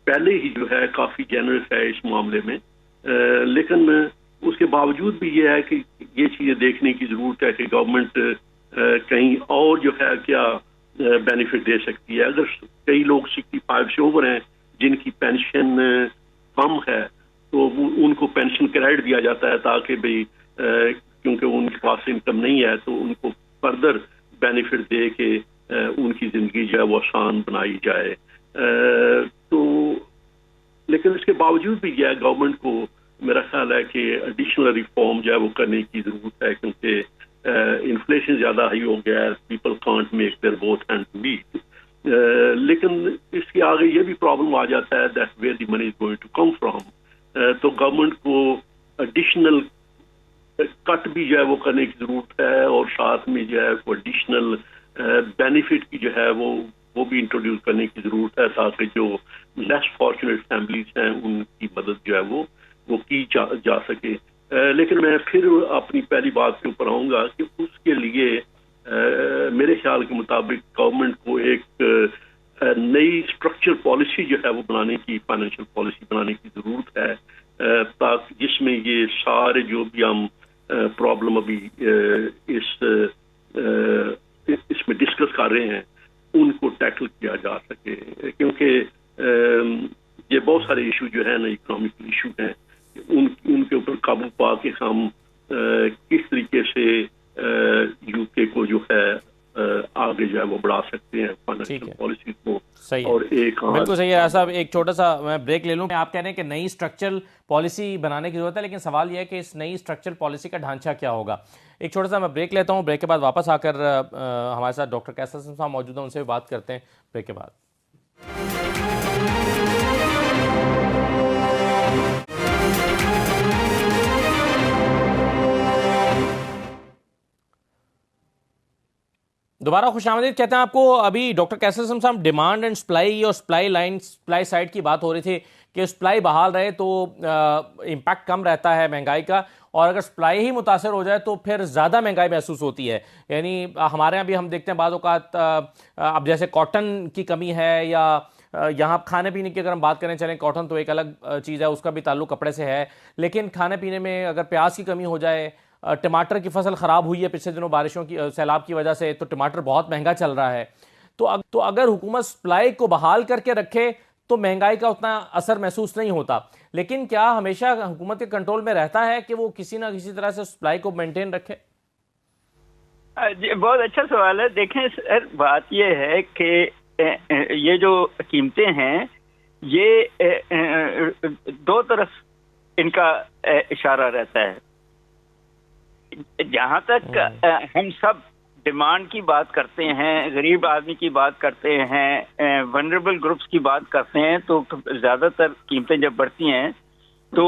پہلے ہی جو ہے کافی جنرس ہے اس معاملے میں، لیکن اس کے باوجود بھی یہ ہے کہ یہ چیزیں دیکھنے کی ضرورت ہے کہ گورنمنٹ کہیں اور جو ہے کیا بینیفٹ دے سکتی ہے. اگر کئی لوگ 65 سے اوور ہیں جن کی پینشن کم ہے تو ان کو پینشن کریڈٹ دیا جاتا ہے تاکہ بھئی کیونکہ ان کے پاس انکم نہیں ہے تو ان کو فردر بینیفٹ دے کے ان کی زندگی جو ہے وہ آسان بنائی جائے. تو لیکن اس کے باوجود بھی یہ گورنمنٹ کو میرا خیال ہے کہ ایڈیشنل ریفارم جو ہے وہ کرنے کی ضرورت ہے، کیونکہ انفلیشن زیادہ ہائی ہو گیا ہے، people can't make their both hand meet. لیکن اس کے آگے یہ بھی پرابلم آ جاتا ہے that where the money is going to come from. تو گورنمنٹ کو ایڈیشنل کٹ بھی جو ہے وہ کرنے کی ضرورت ہے، اور ساتھ میں جو ہے وہ ایڈیشنل بینیفٹ کی جو ہے وہ بھی انٹروڈیوس کرنے کی ضرورت ہے تاکہ جو لیس فارچونیٹ فیملیز ہیں ان کی مدد جو ہے وہ کی جا سکے. لیکن میں پھر اپنی پہلی بات کے اوپر آؤں گا کہ اس کے لیے میرے خیال کے مطابق گورنمنٹ کو ایک نئی اسٹرکچر پالیسی جو ہے وہ بنانے کی، فائنینشیل پالیسی بنانے کی ضرورت ہے، تاکہ جس میں یہ سارے جو بھی ہم پرابلم ابھی اس میں ڈسکس کر رہے ہیں ان کو ٹیکل کیا جا سکے. کیونکہ یہ بہت سارے ایشو جو ہیں نا اکنامک ایشو ہیں، ان کے اوپر قابو پا کے ہم کس طریقے سے یو کے کو جو ہے آگے جو ہے وہ بڑھا سکتے ہیں فائنینشیل پالیسی کو. اور ایک بالکل صحیح ہے صاحب. ایک چھوٹا سا میں بریک لے لوں. آپ کہہ رہے ہیں کہ نئی اسٹرکچرل پالیسی بنانے کی ضرورت ہے، لیکن سوال یہ ہے کہ اس نئی اسٹرکچرل پالیسی کا ڈھانچہ کیا ہوگا. ایک چھوٹا سا میں بریک لیتا ہوں، بریک کے بعد واپس آ کر ہمارے ساتھ ڈاکٹر کیسر حسن صاحب موجود ہیں، ان سے بھی بات کرتے ہیں بریک کے بعد. دوبارہ خوش آمدید کہتے ہیں آپ کو. ابھی ڈاکٹر کیسر حسن صاحب ڈیمانڈ اینڈ سپلائی اور سپلائی سائڈ کی بات ہو رہی تھی کہ سپلائی بحال رہے تو امپیکٹ کم رہتا ہے مہنگائی کا، اور اگر سپلائی ہی متاثر ہو جائے تو پھر زیادہ مہنگائی محسوس ہوتی ہے. یعنی ہمارے یہاں بھی ہم دیکھتے ہیں بعض اوقات اب جیسے کاٹن کی کمی ہے، یا یہاں کھانے پینے کی اگر ہم بات کریں، چلیں کاٹن تو ایک الگ چیز ہے، اس کا بھی تعلق کپڑے سے ہے، لیکن کھانے پینے میں اگر پیاز کی کمی ہو جائے، ٹماٹر کی فصل خراب ہوئی ہے پچھلے دنوں بارشوں کی سیلاب کی وجہ سے، تو ٹماٹر بہت مہنگا چل رہا ہے. تو اگر حکومت سپلائی کو بحال کر کے رکھے تو مہنگائی کا اتنا اثر محسوس نہیں ہوتا، لیکن کیا ہمیشہ حکومت کے کنٹرول میں رہتا ہے کہ وہ کسی نہ کسی طرح سے سپلائی کو مینٹین رکھے؟ جی بہت اچھا سوال ہے. دیکھیں سر، بات یہ ہے کہ یہ جو قیمتیں ہیں یہ دو طرف ان کا اشارہ رہتا ہے. جہاں تک ہم سب ڈیمانڈ کی بات کرتے ہیں، غریب آدمی کی بات کرتے ہیں، ونربل گروپس کی بات کرتے ہیں، تو زیادہ تر قیمتیں جب بڑھتی ہیں تو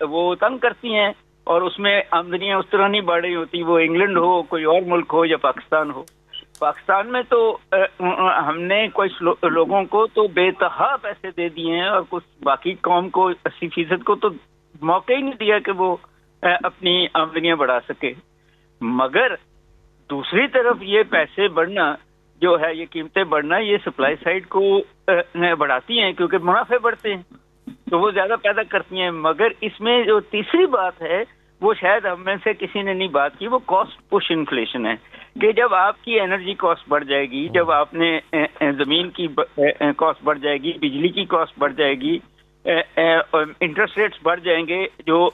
وہ تنگ کرتی ہیں، اور اس میں آمدنیاں اس طرح نہیں بڑھ رہی ہوتی، وہ انگلینڈ ہو، کوئی اور ملک ہو، یا پاکستان ہو. پاکستان میں تو ہم نے کچھ لوگوں کو تو بے تہا پیسے دے دیے ہیں، اور کچھ باقی قوم کو 80% کو تو موقع ہی نہیں دیا کہ وہ اپنی آمدنیاں بڑھا سکے. مگر دوسری طرف یہ پیسے بڑھنا جو ہے، یہ قیمتیں بڑھنا، یہ سپلائی سائڈ کو بڑھاتی ہیں، کیونکہ منافع بڑھتے ہیں تو وہ زیادہ پیدا کرتی ہیں. مگر اس میں جو تیسری بات ہے وہ شاید ہم میں سے کسی نے نہیں بات کی، وہ کاسٹ پش انفلیشن ہے. کہ جب آپ کی انرجی کاسٹ بڑھ جائے گی، جب آپ نے زمین کی کاسٹ بڑھ جائے گی، بجلی کی کاسٹ بڑھ جائے گی، انٹرسٹ ریٹس بڑھ جائیں گے، جو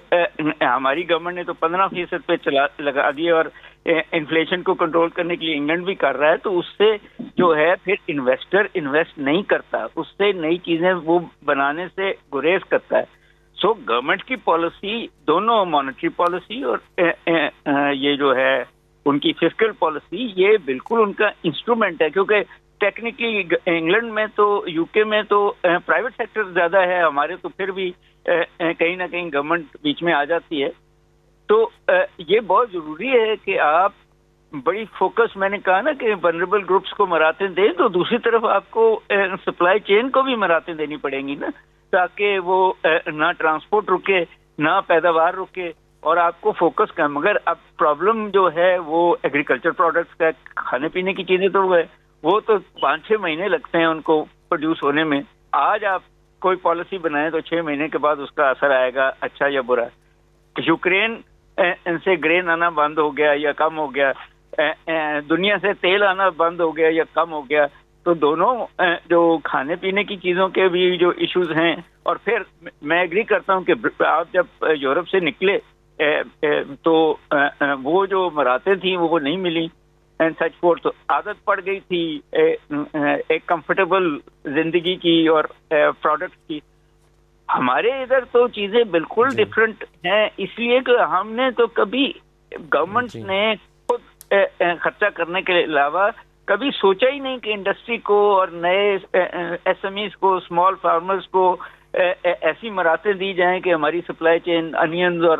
ہماری گورنمنٹ نے تو 15% پہ لگا دیے، اور انفلیشن کو کنٹرول کرنے کے لیے انگلینڈ بھی کر رہا ہے، تو اس سے جو ہے پھر انویسٹر انویسٹ نہیں کرتا، اس سے نئی چیزیں وہ بنانے سے گریز کرتا ہے. سو گورنمنٹ کی پالیسی دونوں، مانیٹری پالیسی اور یہ جو ہے ان کی فسکل پالیسی، یہ بالکل ان کا انسٹرومنٹ ہے. کیونکہ ٹیکنیکلی انگلینڈ میں تو، یو کے میں تو پرائیویٹ سیکٹر زیادہ ہے، ہمارے تو پھر بھی کہیں نہ کہیں گورنمنٹ بیچ میں آ جاتی ہے. تو یہ بہت ضروری ہے کہ آپ بڑی فوکس، میں نے کہا نا کہ ونریبل گروپس کو مراعاتیں دیں، تو دوسری طرف آپ کو سپلائی چین کو بھی مراعاتیں دینی پڑیں گی نا، تاکہ وہ نہ ٹرانسپورٹ رکے نہ پیداوار رکے اور آپ کو فوکس کا. مگر اب پرابلم جو ہے وہ ایگریکلچر پروڈکٹس کا، کھانے پینے کی چیزیں تو وہ تو 5-6 مہینے لگتے ہیں ان کو پروڈیوس ہونے میں. آج آپ کوئی پالیسی بنائیں تو 6 مہینے کے بعد اس کا اثر آئے گا، اچھا یا برا. یوکرین ان سے گرین آنا بند ہو گیا یا کم ہو گیا، دنیا سے تیل آنا بند ہو گیا یا کم ہو گیا، تو دونوں جو کھانے پینے کی چیزوں کے بھی جو ایشوز ہیں. اور پھر میں ایگری کرتا ہوں کہ آپ جب یورپ سے نکلے تو وہ جو مراعاتیں تھیں وہ نہیں ملی اینڈ سچ فور، تو عادت پڑ گئی تھی ایک کمفرٹیبل زندگی کی اور پروڈکٹ کی. ہمارے ادھر تو چیزیں بالکل ڈفرینٹ ہیں، اس لیے کہ ہم نے تو کبھی گورنمنٹ نے خود خرچہ کرنے کے علاوہ کبھی سوچا ہی نہیں کہ انڈسٹری کو اور نئے ایس ایم ایز کو، اسمال فارمرز کو ایسی مراعاتیں دی جائیں کہ ہماری سپلائی چین انینز اور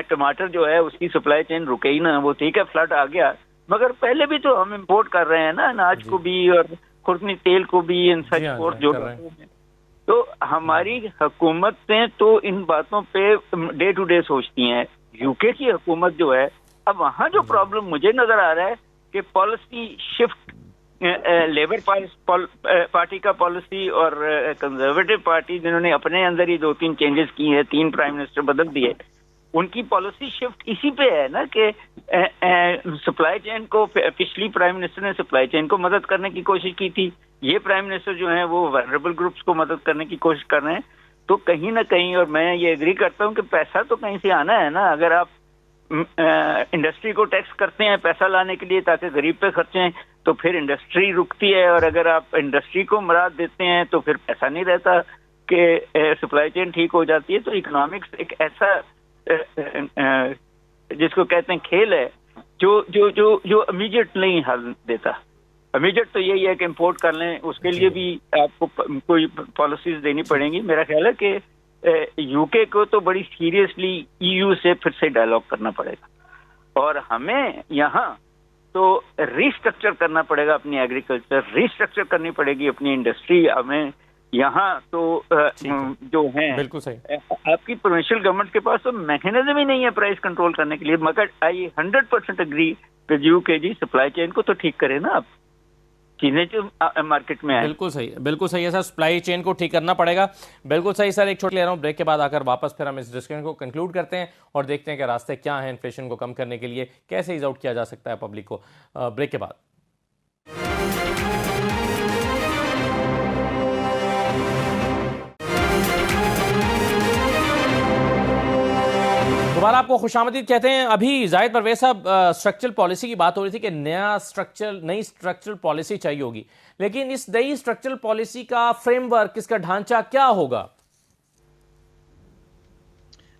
ٹماٹر جو ہے اس کی سپلائی چین رکے ہی نہ. وہ ٹھیک ہے فلڈ آ گیا، مگر پہلے بھی تو ہم امپورٹ کر رہے ہیں نا، اناج کو بھی اور خوردنی تیل کو بھی، ان سچ امپورٹ جو تو ہماری حکومتیں تو ان باتوں پہ ڈے ٹو ڈے سوچتی ہیں. یو کے کی حکومت جو ہے، اب وہاں جو پرابلم مجھے نظر آ رہا ہے کہ پالیسی شفٹ، لیبر پارٹی کا پالیسی اور کنزرویٹو پارٹی جنہوں نے اپنے اندر ہی 2-3 چینجز کی ہیں، 3 پرائم منسٹر بدل دیے، ان کی پالیسی شفٹ اسی پہ ہے نا کہ سپلائی چین کو، پچھلی پرائم منسٹر نے سپلائی چین کو مدد کرنے کی کوشش کی تھی، یہ پرائم منسٹر جو ہیں وہ ولنریبل گروپس کو مدد کرنے کی کوشش کر رہے ہیں. تو کہیں نہ کہیں، اور میں یہ ایگری کرتا ہوں کہ پیسہ تو کہیں سے آنا ہے نا. اگر آپ انڈسٹری کو ٹیکس کرتے ہیں پیسہ لانے کے لیے تاکہ غریب پہ خرچیں، تو پھر انڈسٹری رکتی ہے، اور اگر آپ انڈسٹری کو مراد دیتے ہیں تو پھر پیسہ نہیں رہتا کہ سپلائی چین ٹھیک ہو جاتی ہے. تو اکنامکس ایک ایسا جس کو کہتے ہیں کھیل ہے جو جو جو جو امیڈیٹ نہیں حل دیتا. امیڈیٹ تو یہی ہے کہ امپورٹ کر لیں، اس کے لیے بھی آپ کو کوئی پالیسیز دینی پڑیں گی. میرا خیال ہے کہ یو کے کو تو بڑی سیریسلی ای یو سے پھر سے ڈائلاگ کرنا پڑے گا، اور ہمیں یہاں تو ریسٹرکچر کرنا پڑے گا اپنی ایگریکلچر، ریسٹرکچر کرنی پڑے گی اپنی انڈسٹری. ہمیں یہاں تو جو ہیں بالکل صحیح، آپ کی پروونشل گورنمنٹ کے پاس تو میکینزم ہی نہیں ہے پرائز کنٹرول کرنے کے لیے. مگر آئی 100% اگری کہ یو کے جی سپلائی چین کو تو ٹھیک کرے نا، آپ چیزیں جو مارکیٹ میں ہیں. بالکل صحیح، بالکل صحیح ہے سر، سپلائی چین کو ٹھیک کرنا پڑے گا. بالکل صحیح سر. ایک چھوٹی لے رہا ہوں بریک کے بعد آ کر واپس پھر ہم اس ڈسکشن کو کنکلوڈ کرتے ہیں اور دیکھتے ہیں کہ راستے کیا ہیں انفلیشن کو کم کرنے کے لیے، کیسے ایز آؤٹ کیا جا سکتا ہے پبلک کو. بریک کے بعد دوبارہ آپ کو خوش آمدید کہتے ہیں. ابھی زاہد پرویز صاحب اسٹرکچرل پالیسی کی بات ہو رہی تھی کہ نئی اسٹرکچرل پالیسی چاہیے ہوگی، لیکن اس نئی اسٹرکچرل پالیسی کا فریم ورک، اس کا ڈھانچہ کیا ہوگا؟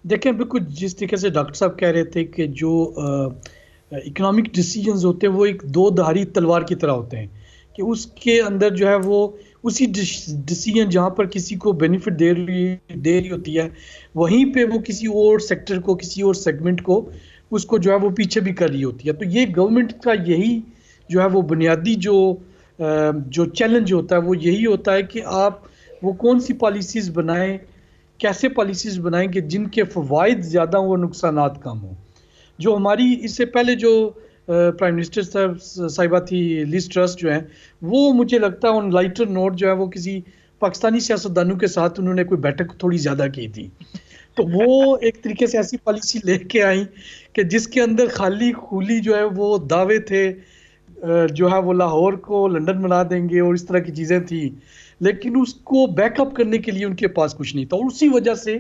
دیکھیں بالکل جس طریقے سے ڈاکٹر صاحب کہہ رہے تھے کہ جو اکنامک ڈیسیجنز ہوتے ہیں وہ ایک 2 دھاری تلوار کی طرح ہوتے ہیں، کہ اس کے اندر جو ہے وہ اسی ڈیسیجن جہاں پر کسی کو بینیفٹ دے رہی ہوتی ہے، وہیں پہ وہ کسی اور سیکٹر کو، کسی اور سیگمنٹ کو اس کو جو ہے وہ پیچھے بھی کر رہی ہوتی ہے. تو یہ گورنمنٹ کا یہی جو ہے وہ بنیادی جو چیلنج ہوتا ہے وہ یہی ہوتا ہے کہ آپ وہ کون سی پالیسیز بنائیں، کیسے پالیسیز بنائیں کہ جن کے فوائد زیادہ ہوں اور نقصانات کم ہوں. جو ہماری اس سے پہلے جو پرائم منسٹر صاحبہ تھی لیز ٹرس جو ہیں، وہ مجھے لگتا ہے ان لائٹر نوٹ جو ہے وہ کسی پاکستانی سیاستدانوں کے ساتھ انہوں نے کوئی بیٹھک تھوڑی زیادہ کی تھی. تو وہ ایک طریقے سے ایسی پالیسی لے کے آئیں کہ جس کے اندر خالی خولی جو ہے وہ دعوے تھے، جو ہے وہ لاہور کو لنڈن بنا دیں گے اور اس طرح کی چیزیں تھیں، لیکن اس کو بیک اپ کرنے کے لیے ان کے پاس کچھ نہیں تھا. اور اسی وجہ سے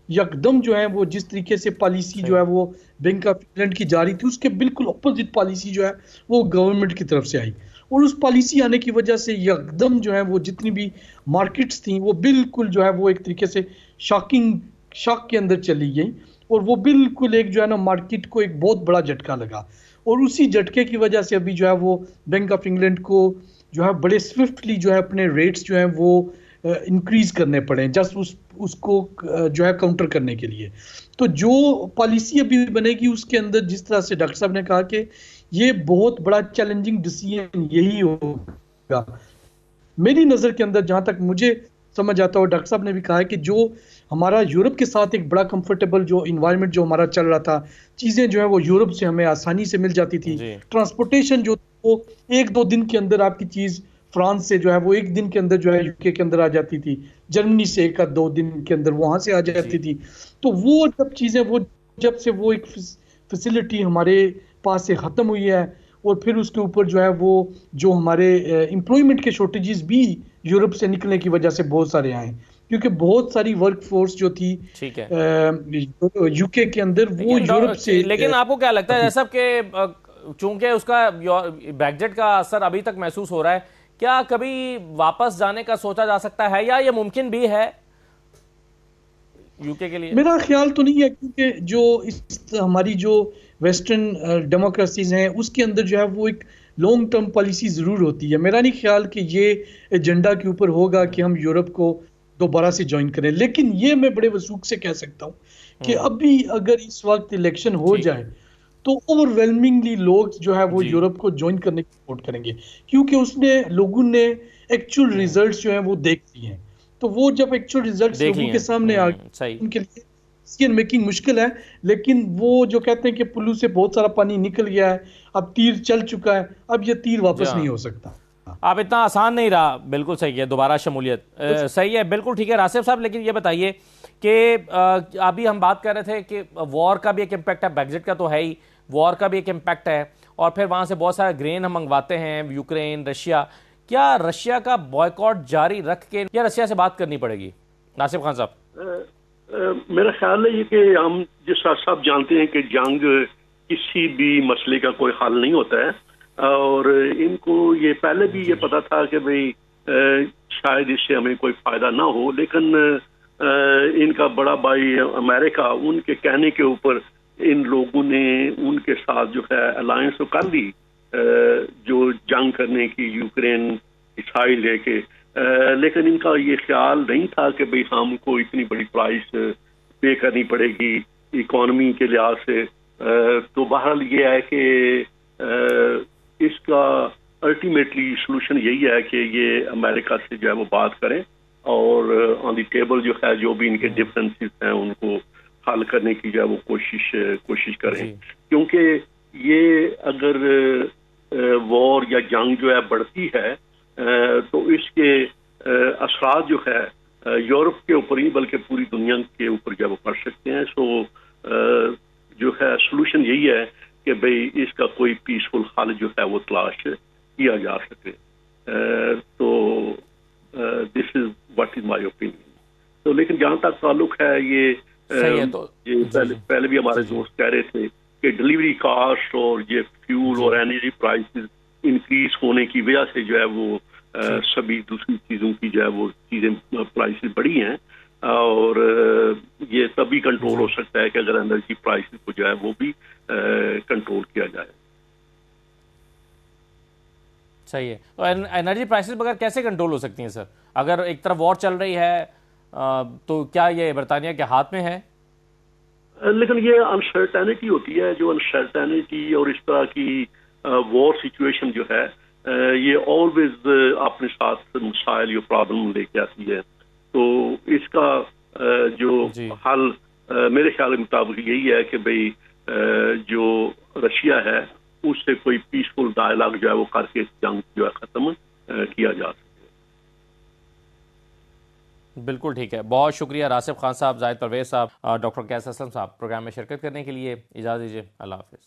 یکدم جو ہے وہ جس طریقے سے پالیسی جو ہے وہ بینک آف انگلینڈ کی جاری تھی، اس کے بالکل اپوزٹ پالیسی جو ہے وہ گورنمنٹ کی طرف سے آئی. اور اس پالیسی آنے کی وجہ سے یکدم جو ہے وہ جتنی بھی مارکیٹس تھیں وہ بالکل جو ہے وہ ایک طریقے سے شاک کے اندر چلی گئیں، اور وہ بالکل ایک جو ہے نا مارکیٹ کو ایک بہت بڑا جھٹکا لگا. اور اسی جھٹکے کی وجہ سے ابھی جو ہے وہ بینک آف انگلینڈ کو جو ہے بڑے سوئفٹلی جو ہے اپنے ریٹس جو ہیں وہ انکریز کرنے پڑیں جسٹ اس کو جو ہے کاؤنٹر کرنے کے لیے. تو جو پالیسی ابھی بنے گی اس کے اندر جس طرح سے ڈاکٹر صاحب نے کہا کہ یہ بہت بڑا چیلنجنگ ڈیسیژن یہی ہوگا. میری نظر کے اندر جہاں تک مجھے سمجھ آتا ہو، ڈاکٹر صاحب نے بھی کہا ہے کہ جو ہمارا یورپ کے ساتھ ایک بڑا کمفرٹیبل جو انوائرمنٹ جو ہمارا چل رہا تھا، چیزیں جو ہے وہ یورپ سے ہمیں آسانی سے مل جاتی تھی. ٹرانسپورٹیشن جو وہ 1-2 دن کے اندر آپ کی چیز فرانس سے جو ہے وہ 1 دن کے اندر جو ہے یوکے کے اندر آ جاتی تھی، جرمنی سے 1-2 دن کے اندر وہاں سے آ جاتی تھی. تو وہ جب چیزیں جب سے وہ ایک فیسلٹی ہمارے پاس سے ختم ہوئی ہے، اور پھر اس کے اوپر جو ہے وہ جو ہمارے امپلائمنٹ کے شارٹیجز بھی یورپ سے نکلنے کی وجہ سے بہت سارے آئے، کیونکہ بہت ساری ورک فورس جو تھی یوکے کے اندر وہ یورپ سے. لیکن آپ کو کیا لگتا ہے جیسا کہ چونکہ اس کا بریگزٹ کا اثر ابھی تک محسوس ہو رہا ہے، کیا کبھی واپس جانے کا سوچا جا سکتا ہے یا یہ ممکن بھی ہے یوکے کے لیے؟ میرا خیال تو نہیں ہے، کیونکہ جو ہماری جو ویسٹرن ڈیموکریسیز ہیں اس کے اندر جو ہے وہ ایک لانگ ٹرم پالیسی ضرور ہوتی ہے. میرا نہیں خیال کہ یہ ایجنڈا کے اوپر ہوگا کہ ہم یورپ کو دوبارہ سے جوائن کریں. لیکن یہ میں بڑے وثوق سے کہہ سکتا ہوں کہ ابھی اگر اس وقت الیکشن ہو جائے تو اوور ویلمنگلی لوگ جو ہے وہ یورپ کو جوائن کرنے کی سپورٹ کریں گے، کیونکہ اس نے لوگوں نے ایکچوئل ریزلٹس جو ہیں وہ دیکھ لیے ہیں. تو وہ جب ایکچوئل ریزلٹس لوگوں کے سامنے آ گئے ان کے لیے ڈیسیژن میکنگ مشکل ہے. لیکن وہ جو کہتے ہیں کہ پلو سے بہت سارا پانی نکل گیا ہے، اب تیر چل چکا ہے، اب یہ تیر واپس نہیں ہو سکتا. اب اتنا آسان نہیں رہا. بالکل صحیح ہے، دوبارہ شمولیت صحیح ہے، بالکل ٹھیک ہے. راسف صاحب لیکن یہ بتائیے کہ ابھی ہم بات کر رہے تھے کہ وار کا بھی ایک امپیکٹ ہے، بریگزٹ کا تو ہے ہی، وار کا بھی ایک امپیکٹ ہے، اور پھر وہاں سے بہت سارا گرین ہم منگواتے ہیں یوکرین، رشیا. کیا رشیا کا بائیکاٹ جاری رکھ کے یا رشیا سے بات کرنی پڑے گی؟ ناصف خان صاحب. میرا خیال ہے یہ کہ ہم جس طرح سب جانتے ہیں کہ جنگ کسی بھی مسئلے کا کوئی حل نہیں ہوتا ہے، اور ان کو یہ پہلے بھی یہ پتا تھا کہ بھئی شاید اس سے ہمیں کوئی فائدہ نہ ہو، لیکن ان کا بڑا بھائی امریکہ، ان کے کہنے کے اوپر ان لوگوں نے ان کے ساتھ جو ہے الائنس تو کر لی جو جنگ کرنے کی یوکرین اسرائیل لے کے. لیکن ان کا یہ خیال نہیں تھا کہ بھئی ہم کو اتنی بڑی پرائس پے کرنی پڑے گی اکانومی کے لحاظ سے. تو بہرحال یہ ہے کہ اس کا الٹیمیٹلی سلوشن یہی ہے کہ یہ امریکہ سے جو ہے وہ بات کریں اور آن دی ٹیبل جو ہے جو بھی ان کے ڈفرینسز ہیں ان کو حل کرنے کی جو ہے وہ کوشش کریں. کیونکہ یہ اگر وار یا جنگ جو ہے بڑھتی ہے تو اس کے اثرات جو ہے یورپ کے اوپر ہی بلکہ پوری دنیا کے اوپر جو ہے وہ پڑ سکتے ہیں. سو جو ہے سلوشن یہی ہے کہ بھئی اس کا کوئی پیسفل حل جو ہے وہ تلاش کیا جا سکے. تو دس is what is my opinion. تو لیکن جہاں تک تعلق ہے یہ پہلے بھی ہمارے دوست کہہ رہے تھے کہ ڈلیوری کاسٹ اور یہ فیول اور انرجی پرائسز انکریز ہونے کی وجہ سے جو ہے وہ سبھی دوسری چیزوں کی جو ہے وہ چیزیں پرائسز بڑھی ہیں، اور یہ تبھی کنٹرول ہو سکتا ہے کہ اگر انرجی پرائسز کو جو ہے وہ بھی کنٹرول کیا جائے. صحیح ہے. تو انرجی پرائسز بغیر کیسے کنٹرول ہو سکتی ہیں سر؟ اگر ایک طرف وار چل رہی ہے تو کیا یہ برطانیہ کے ہاتھ میں ہے؟ لیکن یہ انسرٹینٹی ہوتی ہے، جو انسرٹینٹی اور اس طرح کی وار سچویشن جو ہے یہ آلویز اپنے ساتھ مسائل یا پرابلم لے کے آتی ہے. تو اس کا جو حل میرے خیال کے مطابق یہی ہے کہ بھئی جو رشیا ہے اس سے کوئی پیسفل ڈائلاگ جو ہے وہ کر کے جنگ جو ہے ختم کیا جا سکے. بالکل ٹھیک ہے. بہت شکریہ راسف خان صاحب، زاہد پرویز صاحب، ڈاکٹر قیس اسلم صاحب پروگرام میں شرکت کرنے کے لیے. اجازت دیجیے، اللہ حافظ.